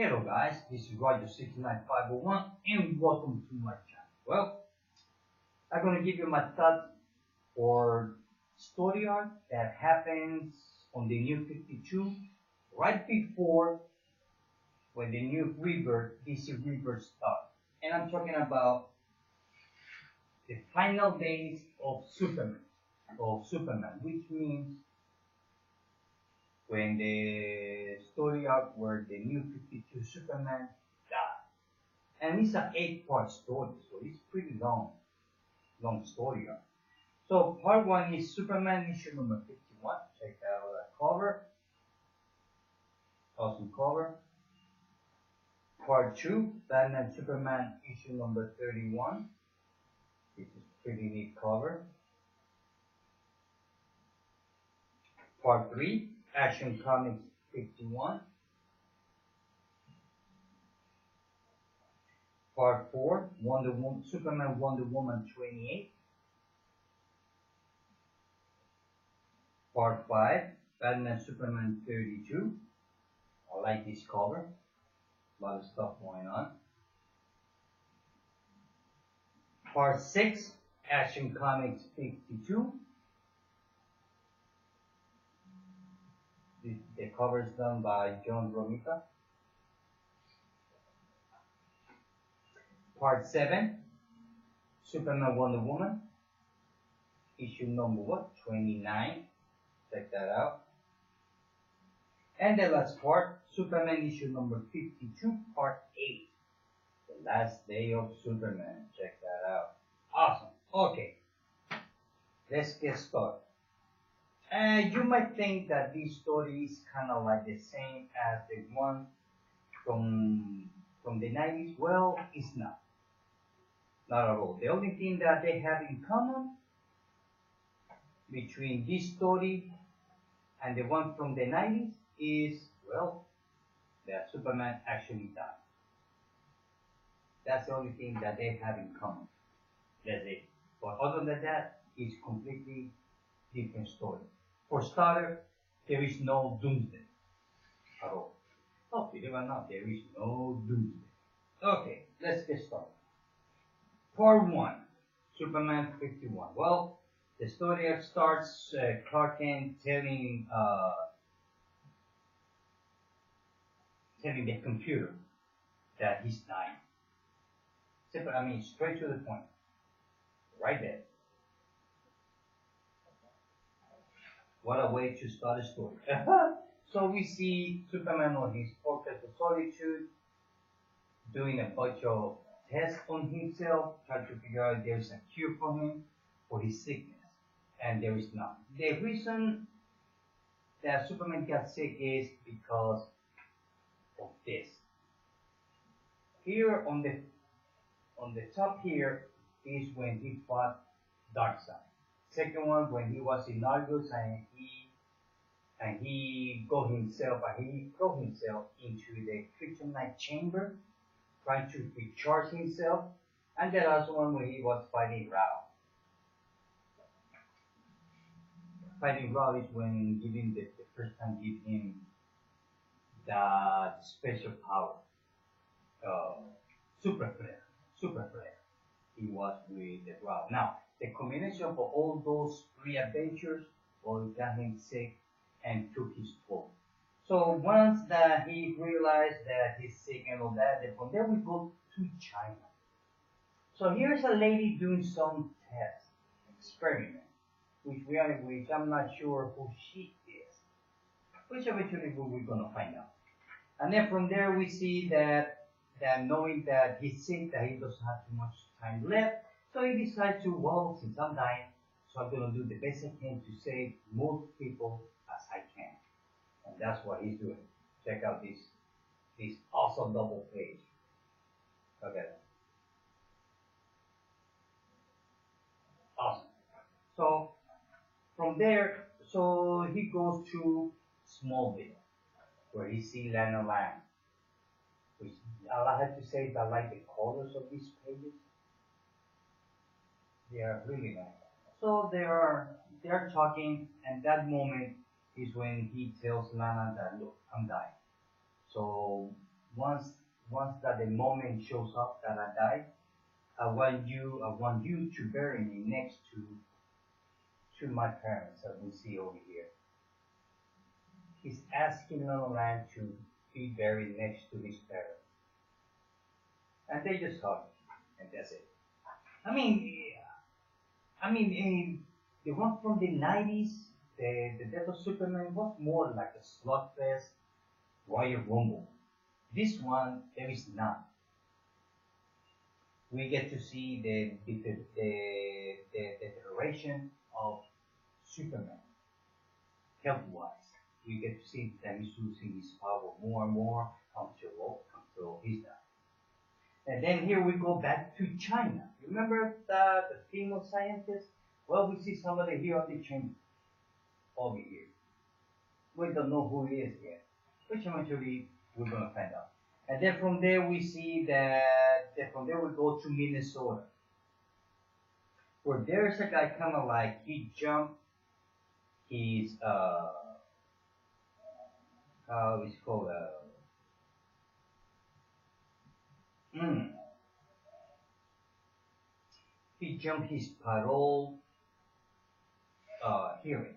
Hello guys, this is Roger69501 and welcome to my channel. Well, I'm gonna give you my thoughts for story arc that happens on the New 52 right before when the new rebirth, DC rebirth starts. And I'm talking about the final days of Superman, which means when the story arc where the New 52 Superman died. And it's an 8-part story, so it's pretty long story arc. So part 1 is Superman issue number 51. Check out that cover. Awesome cover. Part 2, Batman Superman issue number 31. This is pretty neat cover. Part 3, Action Comics 51. Part 4, Superman Wonder Woman 28. Part 5, Batman Superman 32. I like this cover. A lot of stuff going on. Part 6, Action Comics 52. The cover is done by John Romita. Part 7, Superman Wonder Woman, issue number 29. Check that out. And the last part, Superman issue number 52, part 8. The last day of Superman. Check that out. Awesome. Okay. Let's get started. You might think that this story is kind of like the same as the one from the 90s. Well, it's not. Not at all. The only thing that they have in common between this story and the one from the 90s is, well, that Superman actually died. That's the only thing that they have in common. That's it. But other than that, it's completely different story. For starter, there is no Doomsday at all. Oh, believe it or not, there is no Doomsday. Okay, let's get started. Part 1, Superman 51. Well, the story starts Clark Kent telling the computer that he's dying. Simple, I mean, straight to the point. Right there. What a way to start a story. So we see Superman on his Fortress of Solitude doing a bunch of tests on himself, trying to figure out if there's a cure for him for his sickness. And there is none. The reason that Superman got sick is because of this. Here on the top here is when he fought Darkseid. Second one when he was in Argus and he threw himself into the kryptonite chamber, trying to recharge himself. And the last one when he was fighting Ra. Fighting Ra is when giving the first time give him that special power, super flare. He was with the Ra. Now the combination of all those 3 adventures, well, got him sick and took his toll. So once that he realized that he's sick and all that, then from there we go to China. So here's a lady doing some test, experiment, which I'm not sure who she is, which eventually we're gonna find out. And then from there we see that knowing that he's sick, that he doesn't have too much time left, so he decides to, well, since I'm dying, so I'm gonna do the best I can to save most people as I can. And that's what he's doing. Check out this awesome double page. Okay. Awesome. So from there, so he goes to Smallville, where he sees Lana Lang. Which I have to say that I like the colors of these pages. They are really nice. So they are talking, and that moment is when he tells Lana that, look, I'm dying. So once once that the moment shows up that I die, I want you to bury me next to my parents that we see over here. He's asking Nolan to be buried next to his parents, and they just hug, and that's it. I mean, the one from the 90s, the Death of Superman was more like a slugfest, Royal Rumble. This one, there is none. We get to see the declaration of Superman, health-wise. We get to see that he's losing his power more and more until he's done. And then here we go back to China. Remember the female scientist? Well, we see somebody here on the chamber over here. We don't know who it is yet, which eventually we're gonna find out. And then from there we see that from there we go to Minnesota, where there's a guy kind of like he jumped his how is it called he jumped his parole hearing.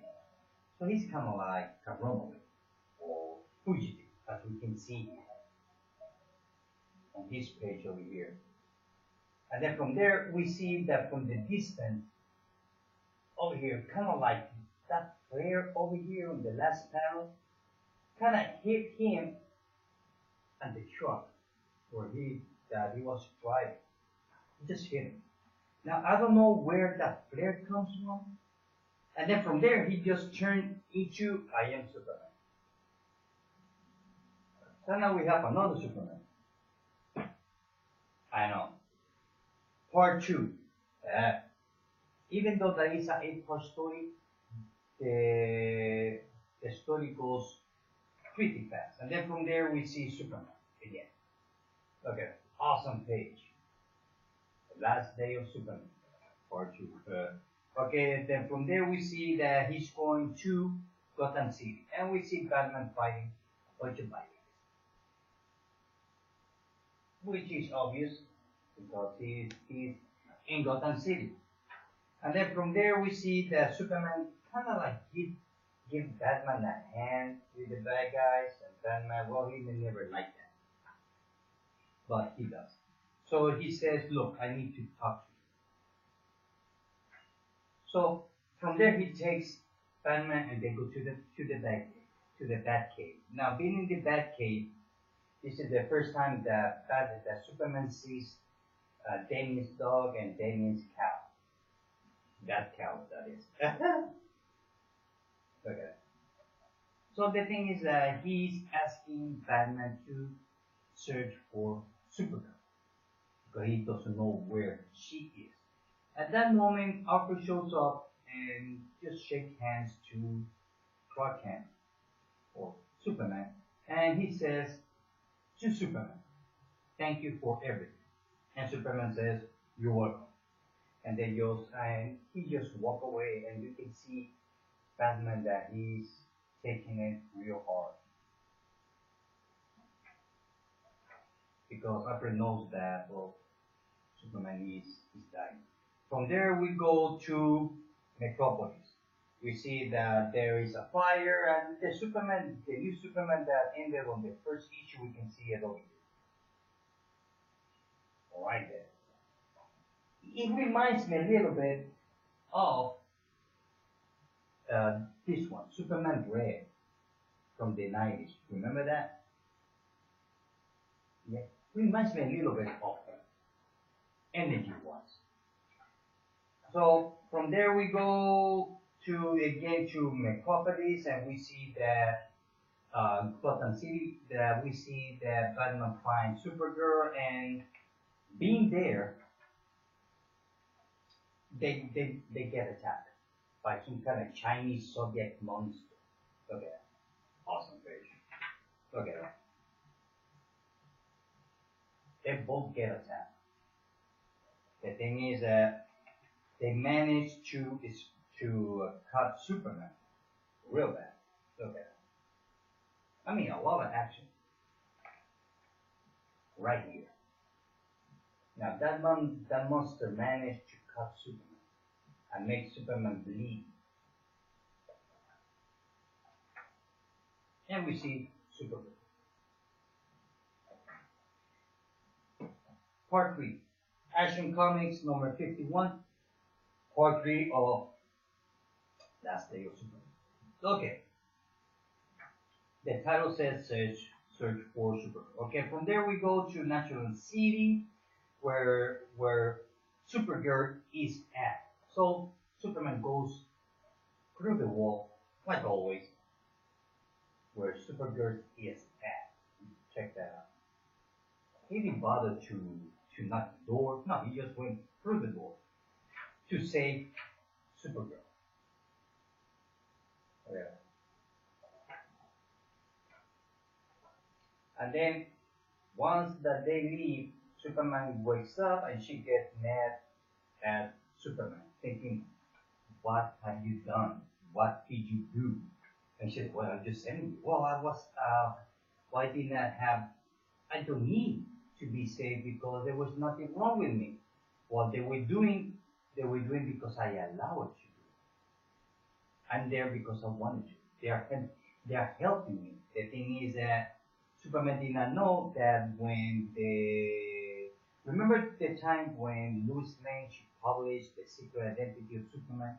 So he's kind of like a runaway or fugitive, as we can see on this page over here. And then from there, we see that from the distance over here, kind of like that flare over here on the last panel, kind of hit him and the truck where that he was driving. It just hit him. Now, I don't know where that flare comes from. And then from there, he just turned into I Am Superman. So now we have another Superman. I know. Part 2. Even though that is an 8-part story, the story goes pretty fast. And then from there, we see Superman again. Okay, awesome page. The last day of Superman, part 2. Okay, then from there we see that he's going to Gotham City, and we see Batman fighting a bunch of bad guys, which is obvious because he's in Gotham City. And then from there we see that Superman kind of like give Batman a hand with the bad guys, and Batman, well, he may never like that, but he does. So he says, look, I need to talk to you. So from there he takes Batman and they go to the Batcave. Now, being in the Batcave, this is the first time that Superman sees Damian's dog and Damian's cow. That cow, that is. Okay. So the thing is that he's asking Batman to search for Supergirl because he doesn't know where she is. At that moment, Alfred shows up and just shakes hands to Clark Kent or Superman, and he says to Superman, "Thank you for everything." And Superman says, "You're welcome." And then he just walk away, and you can see Batman that he's taking it real hard because Alfred knows that Superman is dying. From there we go to Metropolis. We see that there is a fire, and the new Superman that ended on the first issue, we can see it over here. Right there. It reminds me a little bit of this one, Superman Red from the 90s. Remember that? Yeah. It reminds me a little bit of energy-wise. So from there we go to Metropolis, and we see that Gotham City. That we see that Batman finds Supergirl, and being there, they get attacked by some kind of Chinese Soviet monster. Look at that. Awesome page. Look at that. They both get attacked. The thing is that they managed to cut Superman real bad. Look at that. I mean, a lot of action. right here. Now that monster managed to cut Superman and make Superman bleed. And we see Superman. Part 3. Action Comics number 51. Part 3 of Last Day of Superman. Okay. The title says search for Superman. Okay, from there we go to Natural City where Supergirl is at. So Superman goes through the wall, like always, where Supergirl is at. Check that out. He didn't bother to knock the door. No, he just went through the door to save Supergirl. Yeah. And then once that they leave, Superman wakes up and she gets mad at Superman, thinking, "What have you done? What did you do?" And she said, "Well, I just saved you. Well, why didn't I have, I don't need to be saved because there was nothing wrong with me. What they were doing because I allowed you to. I'm there because I wanted to. They are helping me." The thing is that Superman did not know that when remember the time when Lois Lane she published the secret identity of Superman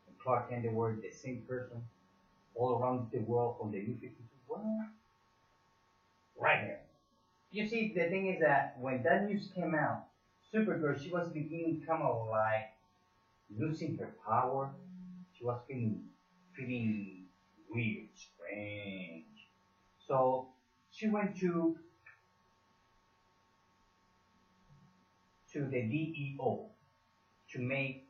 and Clark Kent they were the same person all around the world on the New 52? Well, right here. You see, the thing is that when that news came out, Supergirl, she was beginning kind of like losing her power. She was feeling weird, strange. So she went to the DEO to make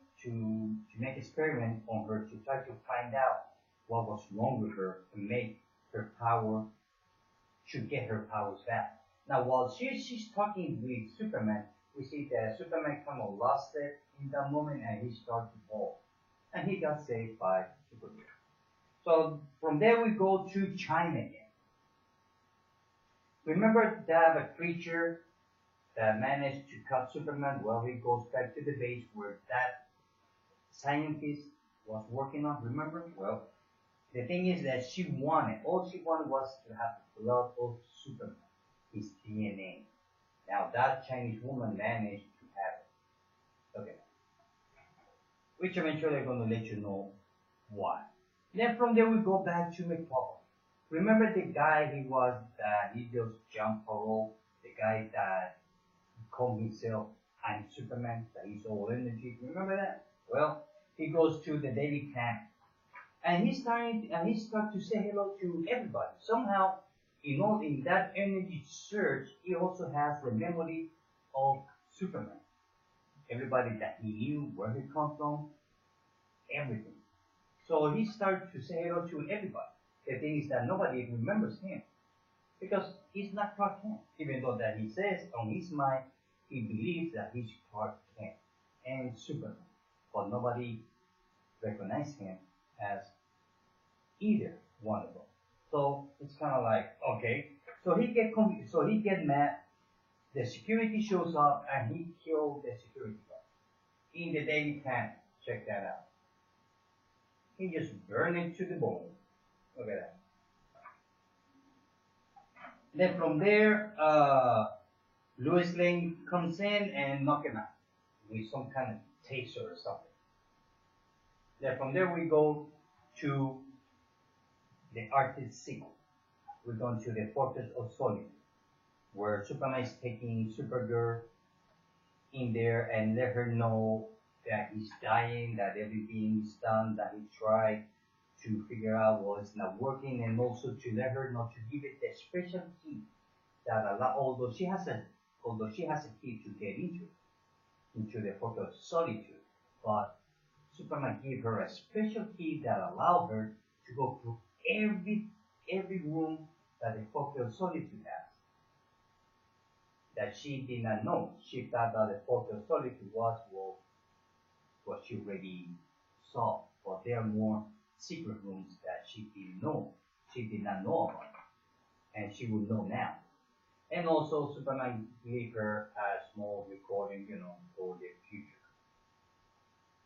experiment on her to try to find out what was wrong with her and make her power to get her powers back. Now while she's talking with Superman, we see that Superman kind of lost it in that moment and he started to fall. And he got saved by Superman. So from there we go to China again. Remember that a creature that managed to cut Superman? Well, he goes back to the base where that scientist was working on. Remember? Well, the thing is that all she wanted was to have the blood of Superman, his DNA. Now that Chinese woman managed to have it. Okay. Which eventually I'm going to let you know why. Then from there we go back to McFarlane. Remember the guy he just jumped parole, the guy that called himself I'm Superman, that he's all energy. Remember that? Well, he goes to the Daily Planet. And he starts to say hello to everybody. Somehow, in that energy surge, he also has the memory of Superman. Everybody that he knew, where he come from, everything. So he started to say hello to everybody. The thing is that nobody remembers him because he's not Clark Kent. Even though that he says on his mind he believes that he's Clark Kent and Superman, but nobody recognizes him as either one of them. So it's kind of like okay. So he get mad. The security shows up and he killed the security guard in the Daily Planet. Check that out. He just burned it to the bone. Look at that. Then from there, Lois Lane comes in and knocks him out with some kind of taser or something. Then from there we go to the Arctic sequel. We're going to the Fortress of Solitude, where Superman is taking Supergirl in there and let her know that he's dying, that everything is done, that he tried to figure out what's not working, and also to let her know to give it the special key that although she has a key to get into the Fortress of Solitude, but Superman gave her a special key that allowed her to go through every room that the Fortress of Solitude has. That she did not know. She thought that the Fortress of Solitude was what she already saw, but there are more secret rooms that she didn't know. She did not know about, and she will know now. And also Superman gave her a small recording, for the future.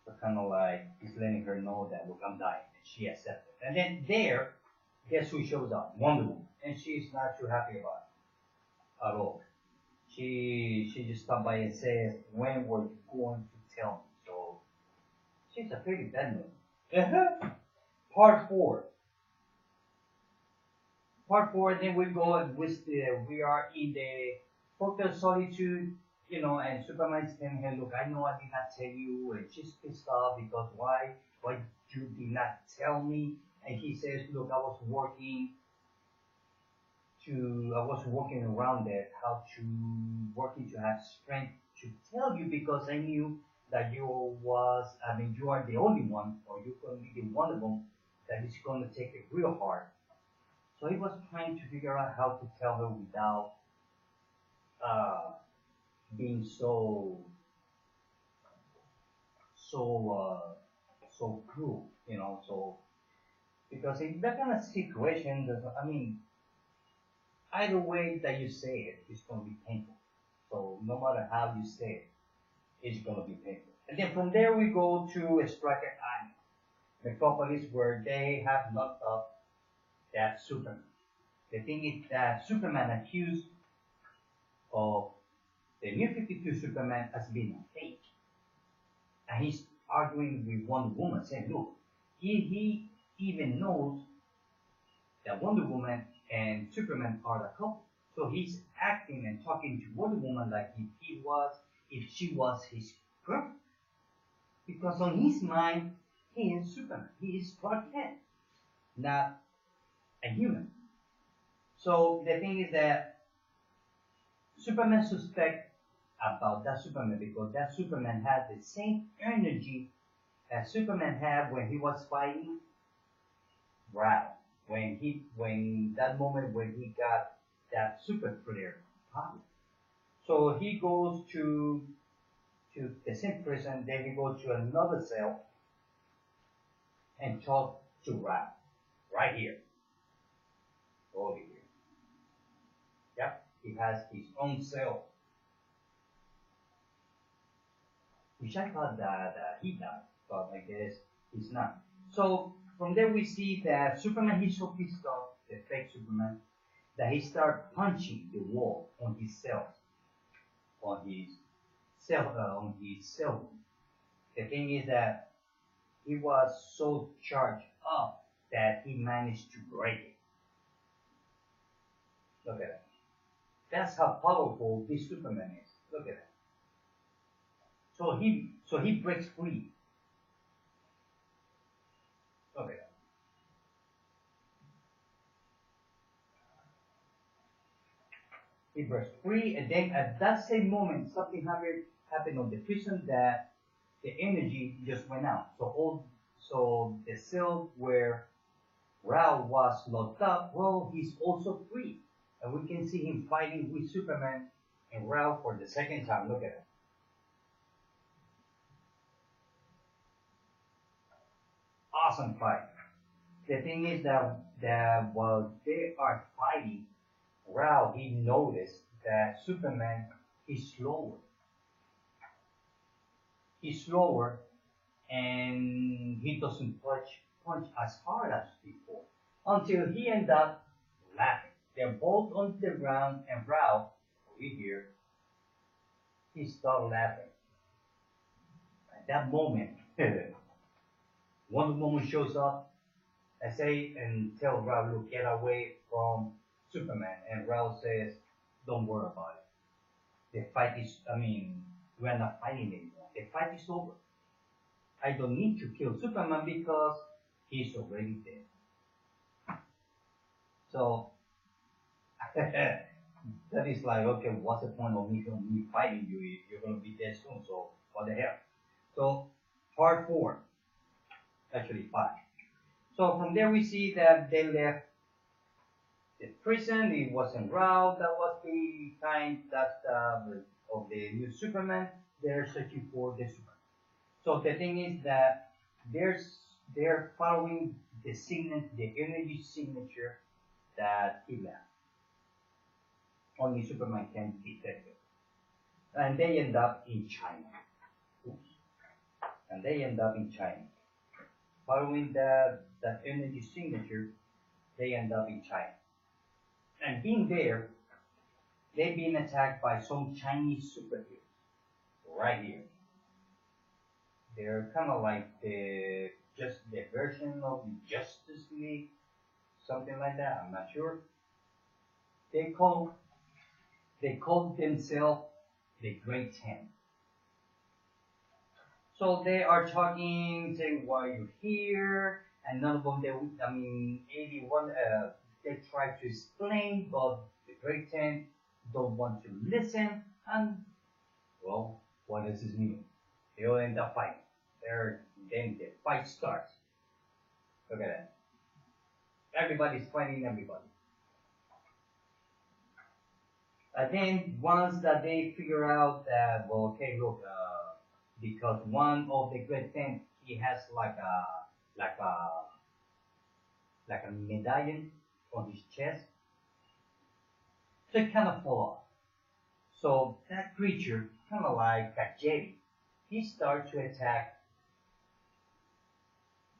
So kind of like he's letting her know that look, I'm dying, and she accepted. And then there, guess who shows up? Wonder Woman, and she's not too happy about it at all. She just stopped by and says, "When were you going to tell me?" So she's a pretty bad movie. Part four. Part four. Then we go with we are in the Fortress of Solitude, and Superman's telling her, "Look, I know I did not tell you," and she's pissed off because why you did not tell me? And he says, "Look, I was working around it, how to working to have strength to tell you because I knew that you are the only one, or you're going to be the one of them that is going to take it real hard." So he was trying to figure out how to tell her without uh, being so cruel, so because in that kind of situation, either way that you say it, it's going to be painful. So no matter how you say it, it's going to be painful. And then from there we go to Striker Island, Metropolis, where they have locked up that Superman. The thing is that Superman accused of the New 52 Superman as being a fake. And he's arguing with Wonder Woman, saying, look, he even knows that Wonder Woman and Superman are a couple. So he's acting and talking to Wonder Woman like if she was his girlfriend. Because on his mind, he is Superman. He is Clark Kent, not a human. So the thing is that Superman suspects about that Superman because that Superman had the same energy as Superman had when he was fighting Ra. When that moment when he got that super prayer power. So he goes to the same prison, then he goes to another cell and talk to Ra. Right here. Over here. Yep. He has his own cell. Which I thought that he died, but I guess he's not. So from there we see that Superman, he's so pissed off, the fake Superman, that he starts punching the wall on his cells, on his cell room. The thing is that he was so charged up that he managed to break it. Look at that. That's how powerful this Superman is. Look at that. So he breaks free. Look at that. He breaks free, and then at that same moment, something happened on the prison that the energy just went out. So the cell where Rao was locked up, well, he's also free, and we can see him fighting with Superman and Rao for the second time. Look at it. Awesome fight. The thing is that while they are fighting, Rao he noticed that Superman is slower. He's slower, and he doesn't punch as hard as before until he ends up laughing. They're both on the ground, and Rao over here he started laughing. At that moment, Wonder Woman shows up and say and tell Rao, look, get away from Superman. And Rao says, don't worry about it. The fight is, we're not fighting anymore. The fight is over. I don't need to kill Superman because he's already dead. So that is like, okay, what's the point of me fighting you if you're going to be dead soon? So what the hell? So part four, actually five. So from there we see that they left the prison. It wasn't Rao that was behind that of the new Superman. They're searching for the Superman. So the thing is that they're following the energy signature that he left only Superman can detect it. And they end up in China. Oops. And they end up in China. Following that energy signature, they end up in China. And being there, they've been attacked by some Chinese superheroes. Right here. They're kind of like just the version of the Justice League, something like that. I'm not sure. They call themselves the Great Ten. So they are talking, saying why you're here, and none of them. I mean, 81. They try to explain, but the Great Ten don't want to listen, and well, what does this mean? They all end up fighting. Then the fight starts. Look at that. Everybody's fighting everybody. And then once that they figure out that, well, okay, look, because one of the Great Ten, he has like a medallion on his chest, so it kind of fall off. So that creature, kind of like a Jedi, he starts to attack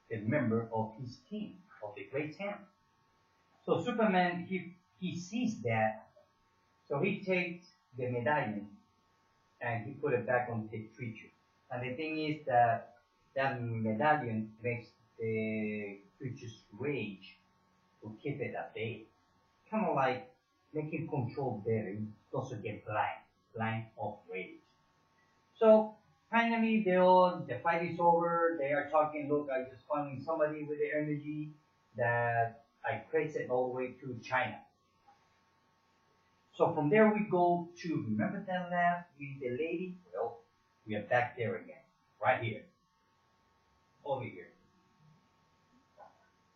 the member of his team, of the Great Ten. So Superman, he sees that, so he takes the medallion and he put it back on the creature. And the thing is that that medallion makes the creature's rage to keep it at bay. Kind of like making control better. It doesn't get blind of rage. So finally, the fight is over. They are talking. Look, I just found somebody with the energy that I traced it all the way to China. So from there we go to, remember that lab with the lady? Well, we are back there again, right here, over here.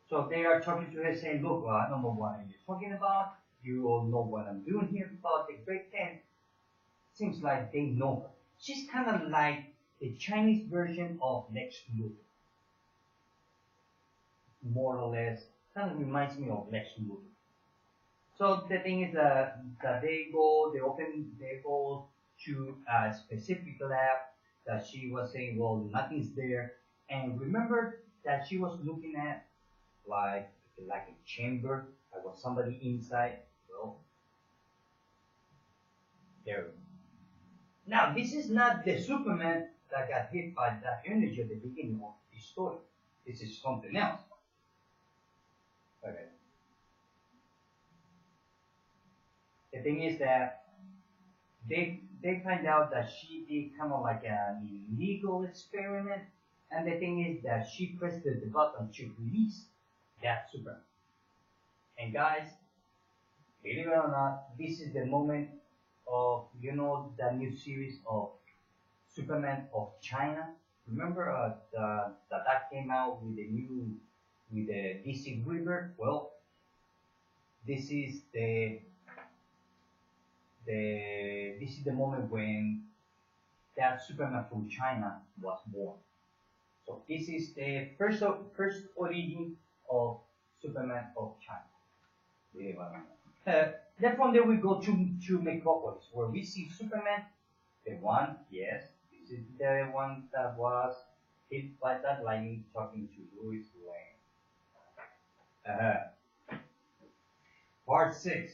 So they are talking to her saying, look, I don't know what you're talking about. You all know what I'm doing here about the Great Ten. Seems like they know her. She's kind of like the Chinese version of Lex Luthor. More or less, kind of reminds me of Lex Luthor. So the thing is that they go to a specific lab that she was saying, well, nothing's there. And remember that she was looking at like a chamber. There was somebody inside. Well, there. Now this is not the Superman that got hit by that energy at the beginning of the story. This is something else. Okay. The thing is that they find out that she did kind of like an illegal experiment, and the thing is that she pressed the button to release that Superman. And guys, believe it or not, this is the moment of, you know, the new series of Superman of China. Remember that came out with the DC River. Well, this is the moment when that Superman from China was born. So this is the first origin of Superman of China. Then from there we go to Metropolis, where we see Superman, the one, yes, this is the one that was hit by that lightning, talking to Lois Lane. Part 6.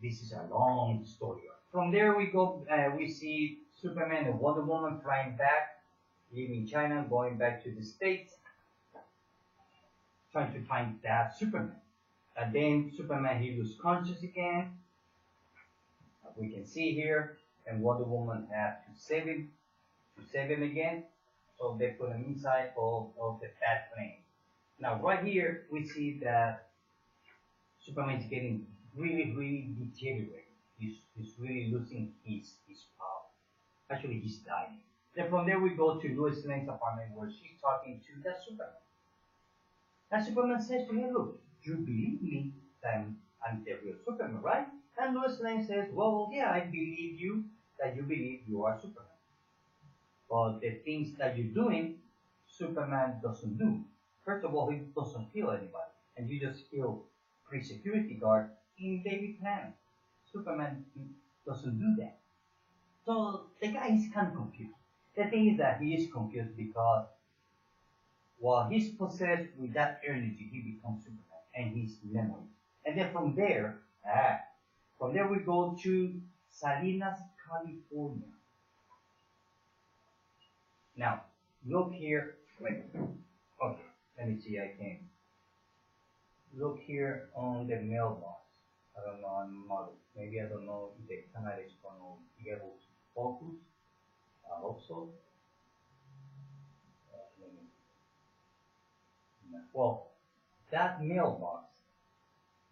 This is a long story. From there we go, we see Superman and Wonder Woman flying back, leaving China, going back to the States, trying to find that Superman. And then Superman, he loses conscious again, we can see here, and Wonder Woman had to save him again. So they put him inside of the fat plane. Now right here we see that Superman is getting really deteriorated. He's really losing his power. Actually, he's dying. Then from there we go to Lois Lane's apartment, where she's talking to the Superman. And Superman says to her, look, you believe me that I'm the real Superman, right? And Lois Lane says, well, yeah, I believe you that you believe you are Superman. But the things that you're doing, Superman doesn't do. First of all, he doesn't kill anybody. And you just kill 3 security guards. in Daily Planet. Superman doesn't do that. So the guy is kind of confused. The thing is that he is confused because while he's possessed with that energy, he becomes Superman and his memory. And then from there we go to Salinas, California. Now, look here. Wait. Okay, let me see. I can look here on the mailbox. I don't know. Maybe I don't know if the camera is going to be able to focus. I hope so. Well, that mailbox,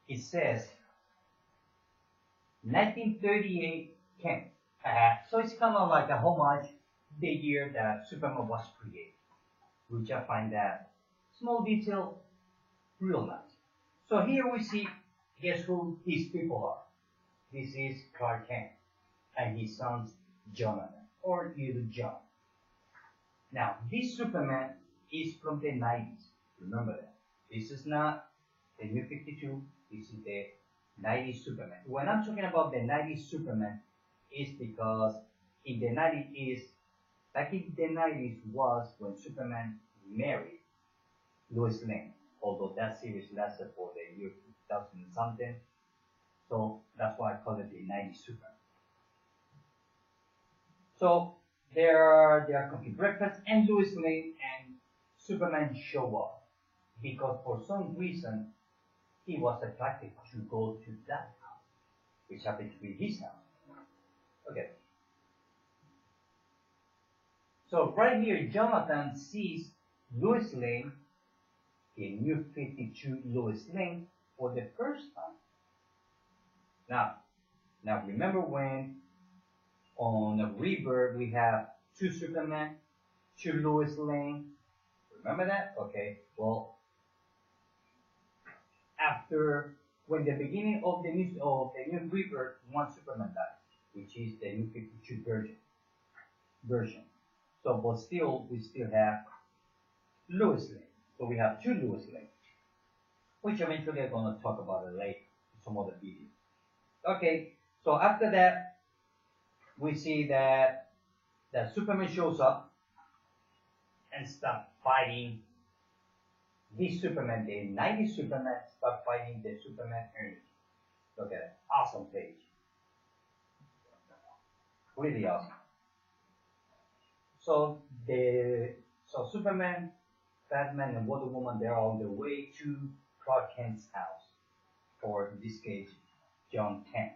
it says 1938 Kent. So it's kind of like a homage the year that Superman was created, which I find that small detail real nice. So here we see, guess who these people are? This is Clark Kent and his son Jonathan, or Little John. Now, this Superman is from the 90s. Remember that. This is not the New 52. This is the 90s Superman. When I'm talking about the 90s Superman, it's because in the 90s, back in the 90s was when Superman married Lois Lane. Although that series lasted for the year 2000 and something. So that's why I call it the 90s Superman. So they are cooking breakfast, and Lois Lane and Superman show up because for some reason he was attracted to go to that house, which happened to be his house. Okay. So right here, Jonathan sees Lois Lane, the New 52 Lois Lane, for the first time. Now remember when on the Rebirth we have two Superman, two Lois Lane. Remember that? Okay. Well, after when the beginning of the new Rebirth, one Superman died, which is the New 52 version. So, but still, we still have Lois Lane. So we have two Lois Lane, which eventually I'm gonna talk about it later in some other video. Okay. So after that, we see that Superman shows up and start fighting this Superman, the 90s Superman, start fighting the Superman energy. Look at it. Awesome page. Really awesome. So Superman, Batman, and Wonder Woman, they're on their way to Clark Kent's house, or in this case, John Kent.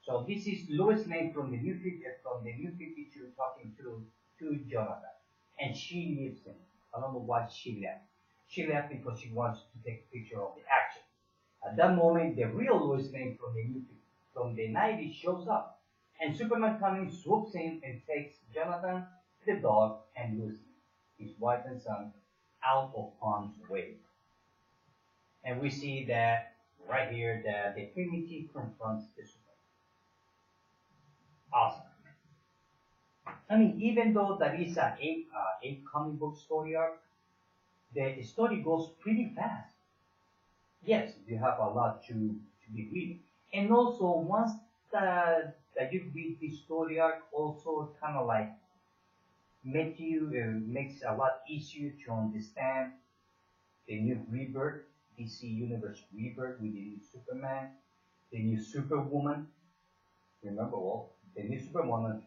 So this is Lois Lane from the New 52 talking to Jonathan, and she leaves him. I don't know why she left. She left because she wants to take a picture of the action. At that moment, the real Lois Lane from the 90s shows up, and Superman coming swoops in and takes Jonathan, the dog, and Lois Lane, his wife and son, out of harm's way. And we see that right here that the Trinity confronts the Superman. Awesome. I mean, even though that is a eight comic book story arc, the story goes pretty fast. Yes, you have a lot to be reading, and also once that you read the story arc, also kind of like makes a lot easier to understand the new Rebirth, DC Universe Rebirth with the new Superman, the new Superwoman. Remember, well, the new Superwoman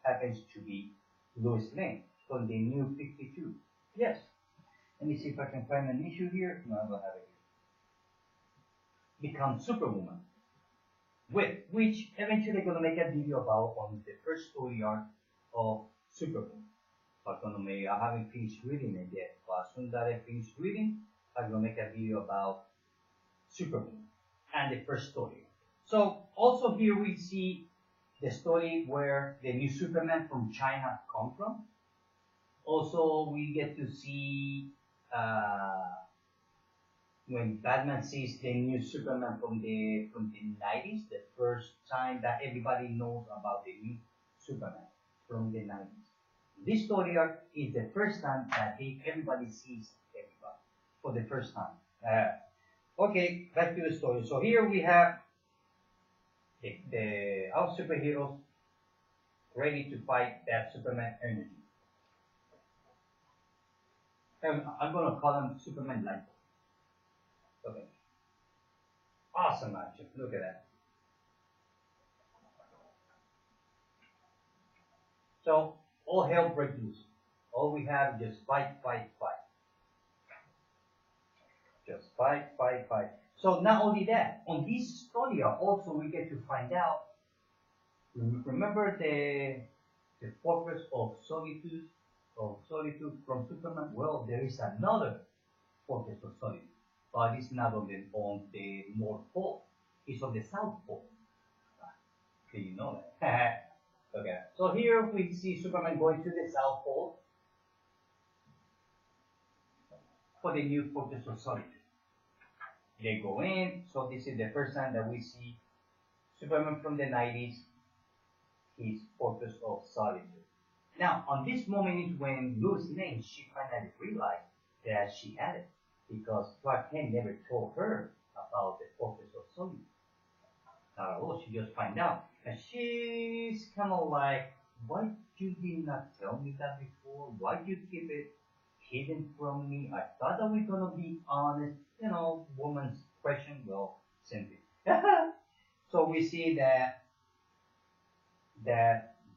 happens to be Lois Lane from the New 52. Yes. Let me see if I can find an issue here. No, I don't have it here. Becomes Superwoman. Which eventually I'm going to make a video about on the first story arc of Superwoman. But I haven't finished reading it yet. But as soon as I finish reading, I'm going to make a video about Superwoman and the first story. So also here we see the story where the new Superman from China come from. Also we get to see when Batman sees the new Superman from the 90s, the first time that everybody knows about the new Superman from the 90s. This story arc is the first time that everybody sees everybody for the first time. Okay, back to the story. So here we have our superheroes ready to fight that Superman energy. And I'm gonna call him Superman Light. Okay. Awesome action. Look at that. So all hell breaks loose. All we have is just fight, fight, fight. Just fight, fight, fight. So not only that, on this story also we get to find out. Remember the fortress of solitude from Superman? Well, there is another fortress of solitude, but it's not on the North Pole. It's on the South Pole. Do you know that? Okay. So here we see Superman going to the South Pole for the new fortress of solitude. They go in. So this is the first time that we see Superman from the 90s, his fortress of solitude. Now, on this moment is when Lois Lane, she finally realized that she had it, because Clark Kent never told her about the fortress of solitude. She just find out. And she's kind of like, why you did not tell me that before? Why you keep it hidden from me? I thought that we're gonna be honest. Woman's question. Well, simply. So we see that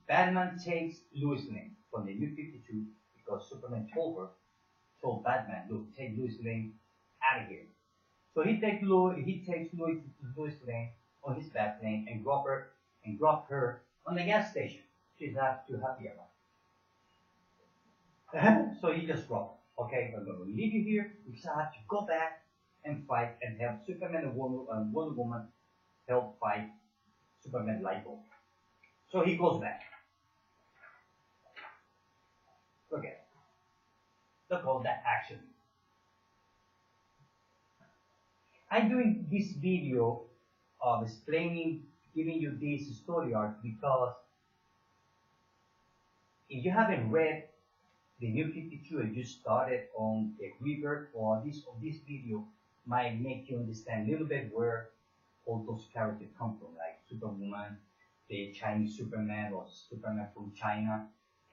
Batman takes Lois Lane from the New 52 because Superman told Batman, look, take Lois Lane out of here. So he takes Lois Lane on his Batplane and drop her on the gas station. She's not too happy about it. So he just dropped her. Okay, I'm going to leave you here because I have to go back and fight and help Superman and Wonder Woman help fight Superman Light-Bulb. So he goes back. Look at it. Look at all that action. I'm doing this video of giving you this story arc because if you haven't read the New 52 and you started on the Rebirth or this video might make you understand a little bit where all those characters come from, like Superwoman, the Chinese Superman or Superman from China,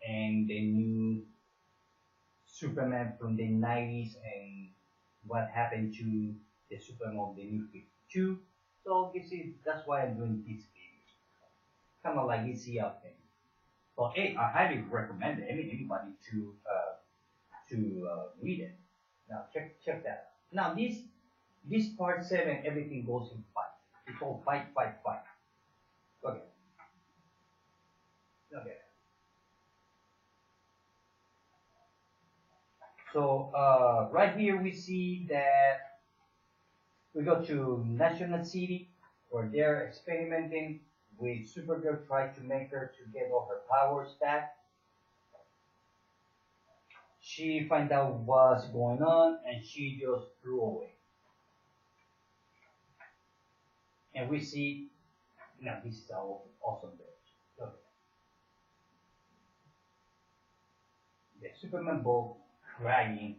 and the new Superman from the 90s, and what happened to the Superman of the New 52. So that's why I'm doing this video. Kind of like easy out thing. But hey, I highly recommend anybody to read it. Now check that out. Now this part 7, everything goes in fight. It's all fight, fight, fight. Okay. Okay. So right here we see that we go to National City where they're experimenting with Supergirl, trying to make her to get all her powers back. She finds out what's going on and she just threw away. And we see, now this is our awesome page. Okay. The Superman Bolt crying,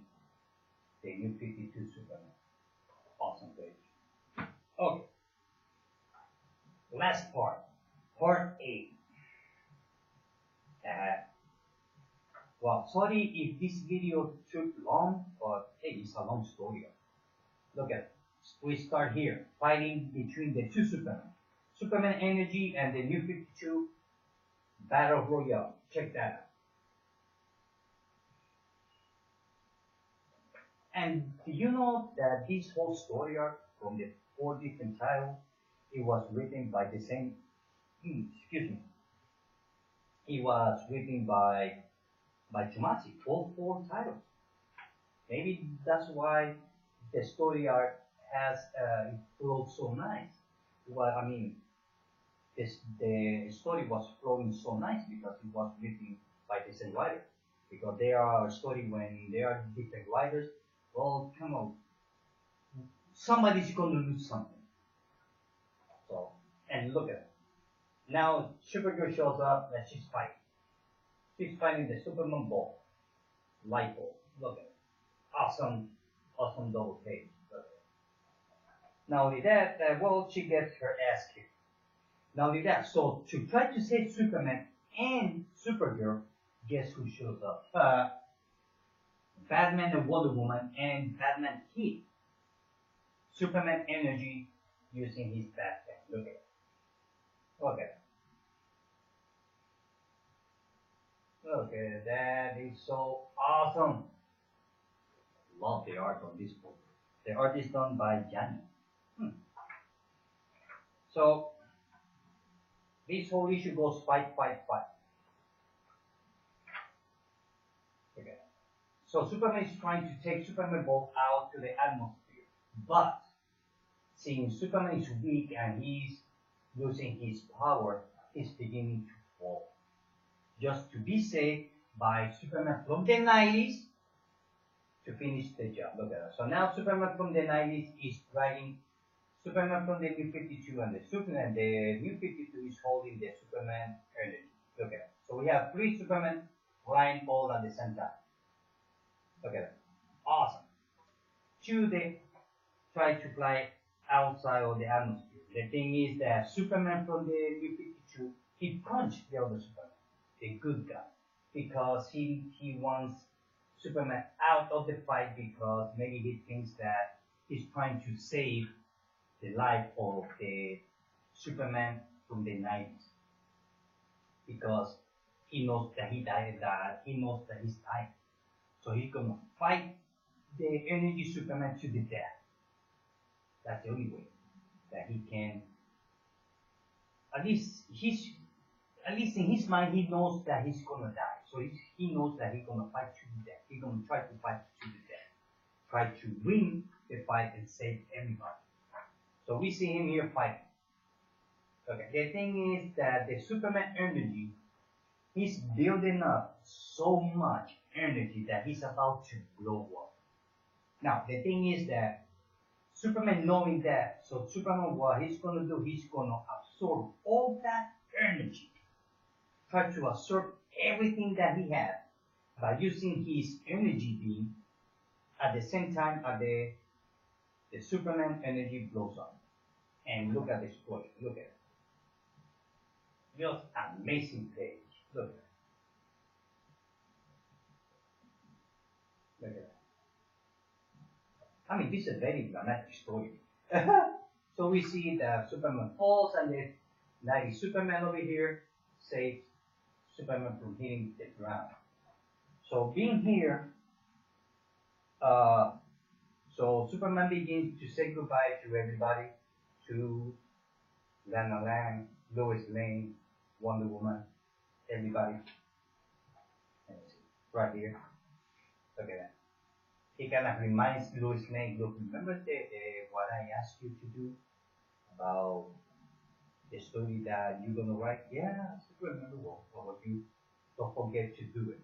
the New 52 Superman. Awesome page. Okay. Last part 8. Well, sorry if this video took long, but hey, it's a long story. Look at it. We start here, fighting between the two Superman Energy and the New 52 Battle Royale. Check that out. And do you know that this whole story arc from the 4 different titles, it was written by the same, excuse me, it was written by Tomasi, all 4 titles. Maybe that's why the story arc has it flowed so nice. Well, I mean, the story was flowing so nice because it was written by the same writer. Because they are a story when they are different writers. Well, come on, somebody's going to lose something. So, and look at it. Now Supergirl shows up and she's fighting. She's fighting the Superman Bolt, Light-Bulb. Look at it. Awesome double page. Not only that, well, she gets her ass kicked. Not only that, so to try to save Superman and Supergirl, guess who shows up? Batman and Wonder Woman, and Batman hit Superman energy using his Batman. Look at it. Look at it. Look at it. That is so awesome. Love the art on this book. The art is done by Gianni. So this whole issue goes fight, fight, fight. Okay. So Superman is trying to take Superman Bolt out to the atmosphere, but seeing Superman is weak and he's losing his power, he's beginning to fall. Just to be saved by Superman from the 90s to finish the job. Look at that. So now Superman from the 90s is dragging Superman from the New 52, and the New 52 is holding the Superman energy. Look at it. So we have 3 Superman flying all at the same time. Look at it. Awesome. 2, they try to fly outside of the atmosphere. The thing is that Superman from the New 52, he punched the other Superman, the good guy, because he wants Superman out of the fight because maybe he thinks that he's trying to save the life of the Superman from the 90s, because he knows that he died, that he knows that he's dying. So he's gonna fight the energy Superman to the death. That's the only way that he can. At least in his mind, he knows that he's gonna die. So he knows that he's gonna fight to the death. He's gonna try to fight to the death, try to win the fight and save everybody. So we see him here fighting. Okay. The thing is that the Superman energy, he's building up so much energy that he's about to blow up. Now the thing is that Superman knowing that, so Superman, what he's gonna do, he's gonna absorb all that energy, try to absorb everything that he has by using his energy beam. At the same time, the Superman energy blows up. And look at the explosion. Look at it. Just amazing page. Look at it. Look at it. I mean, this is a very dramatic story. So we see that Superman falls, and the 90 Superman over here saves Superman from hitting the ground. So being here, so Superman begins to say goodbye to everybody, to Lana Lang, Lois Lane, Wonder Woman, everybody. Right here. Look at that. He kind of reminds Lois Lane, look, remember what I asked you to do about the story that you're going to write? Yeah, I still remember what you don't forget to do it.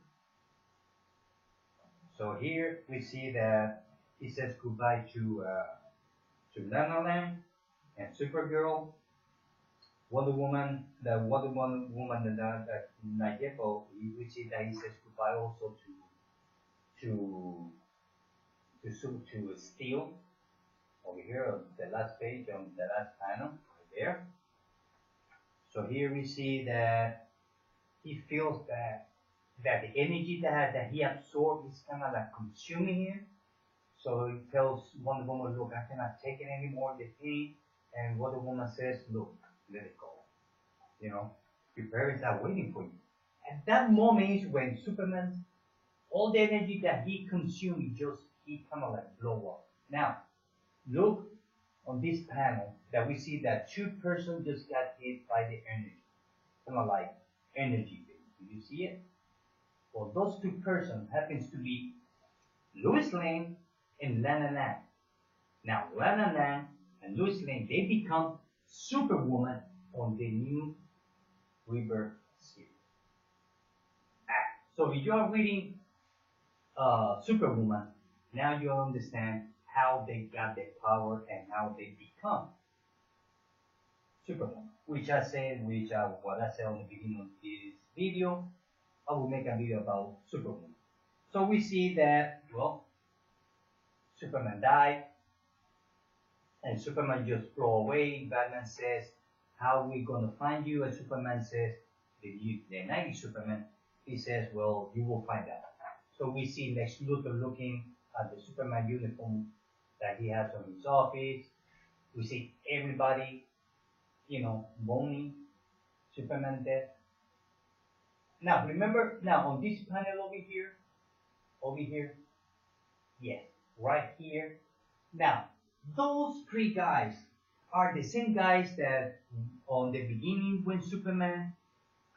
So here we see that he says goodbye to Lana Lang and Supergirl, Wonder Woman, the Wonder Woman that Nayepo, we see that he says goodbye also to Steel over here on the last page, on the last panel right there. So here we see that he feels that the energy that he absorbed is kind of like consuming him. So he tells Wonder Woman, look, I cannot take it anymore, the pain. And Wonder Woman says, look, let it go. You know, your parents are waiting for you. At that moment is when Superman, all the energy that he consumed, he kind of like blow up. Now, look on this panel that we see that 2 persons just got hit by the energy. Kind of like energy thing. Do you see it? Well, those 2 persons happens to be Lois Lane and Lana Lang. Now, Lana Lang and Lois Lane, they become Superwoman on the new Rebirth series. So if you are reading Superwoman, now you understand how they got their power and how they become Superwoman. What I said on the beginning of this video, I will make a video about Superwoman. So we see that, well, Superman died, And Superman just flew away. Batman says, how are we going to find you? And Superman says, the 90s Superman, he says, well, you will find out. So we see Lex Luthor looking at the Superman uniform that he has on his office. We see everybody, moaning Superman death. Now, remember, on this panel over here, yes, right here. Now, those three guys are the same guys that on the beginning when Superman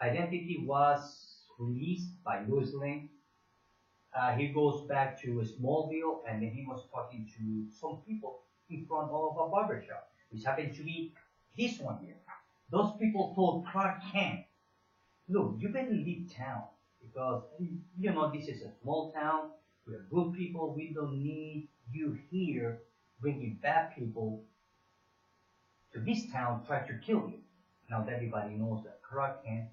identity was released by Lois Lane, he goes back to Smallville and then he was talking to some people in front of a barbershop, which happened to be this one here. Those people told Clark Kent, look, you better leave town because, this is a small town. We're good people. We don't need you here bringing bad people to this town, try to kill you. Now everybody knows that Clark Kent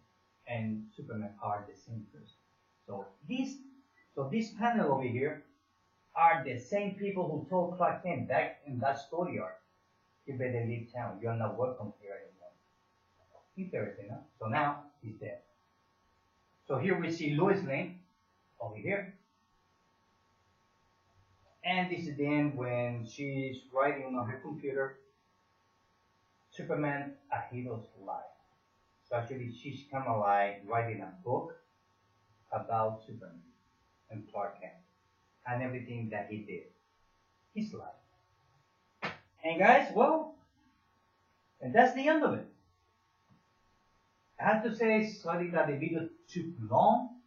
and Superman are the same person. So this panel over here are the same people who told Clark Kent back in that story arc, you better leave town. You're not welcome here anymore. Interesting, huh? So now he's dead. So here we see Lois Lane over here. And this is the end when she's writing on her computer, Superman, A Hero's Life. So actually she's kind of like writing a book about Superman and Clark Kent and everything that he did, his life. And guys, and that's the end of it. I have to say, sorry that the video took long,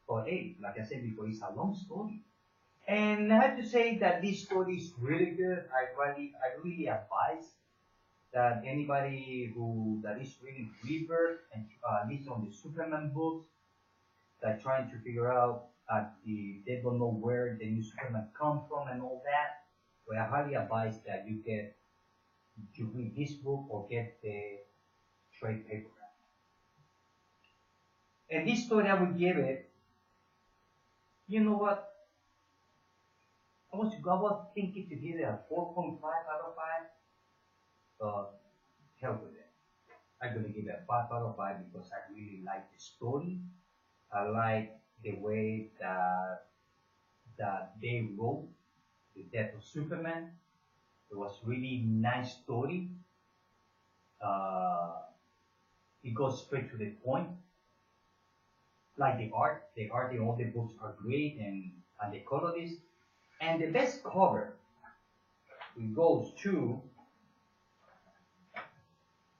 but hey, like I said before, it's a long story. And I have to say that this story is really good. I really advise that anybody that is reading Rebirth and at least on the Superman books, that trying to figure out they don't know where the new Superman comes from and all that. So I highly advise that you read this book or get the trade paperback. And this story I would give it, you know what? I was thinking to give it a 4.5 out of 5, but hell with it. I'm gonna give it a 5 out of 5 because I really like the story. I like the way that they wrote the death of Superman. It was really nice story. It goes straight to the point. Like the art, all the books are great and the colorist. And the best cover, it goes to,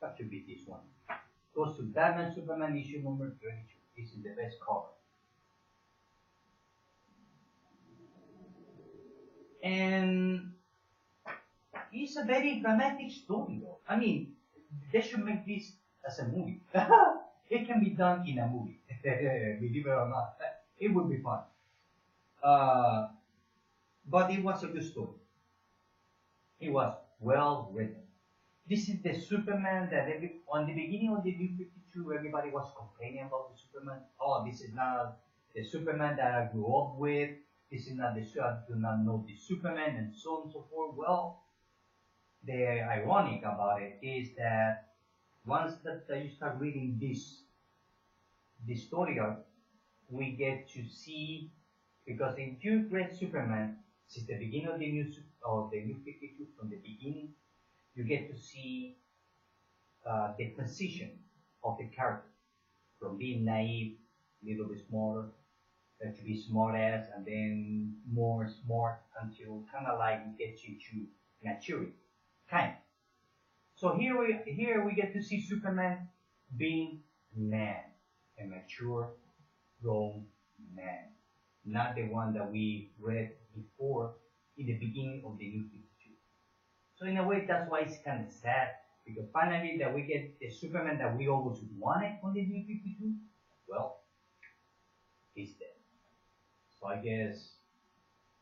that should be this one. Goes to Batman Superman issue number 32. This is the best cover. And it's a very dramatic story though. I mean, they should make this as a movie. It can be done in a movie, believe it or not. It would be fun. But it was a good story. It was well written. This is the Superman that on the beginning of the New 52, everybody was complaining about the Superman. Oh, this is not the Superman that I grew up with. This is not I do not know the Superman, and so on and so forth. Well, the ironic about it is that once that you start reading this story arc, we get to see, because if you read Superman since the beginning of the new 52, from the beginning, you get to see the transition of the character from being naive, a little bit smaller, to be smart ass, and then more smart until kind of like we get to maturity, kind of. So here we get to see Superman being man, a mature, grown man, not the one that we read before in the beginning of the New 52. So in a way, that's why it's kind of sad, because finally that we get the Superman that we always wanted on the New 52. Well, he's dead. So I guess,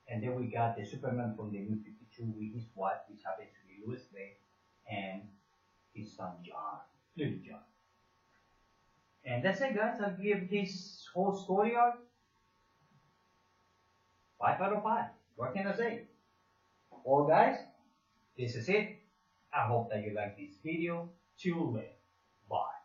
and then we got the Superman from the New 52 with his wife, which happens to be Lois Lane, and his son John, little John. And that's it, guys. I'll give this whole story arc 5 out of 5. What can I say? Well, guys, this is it. I hope that you like this video. Till then, bye.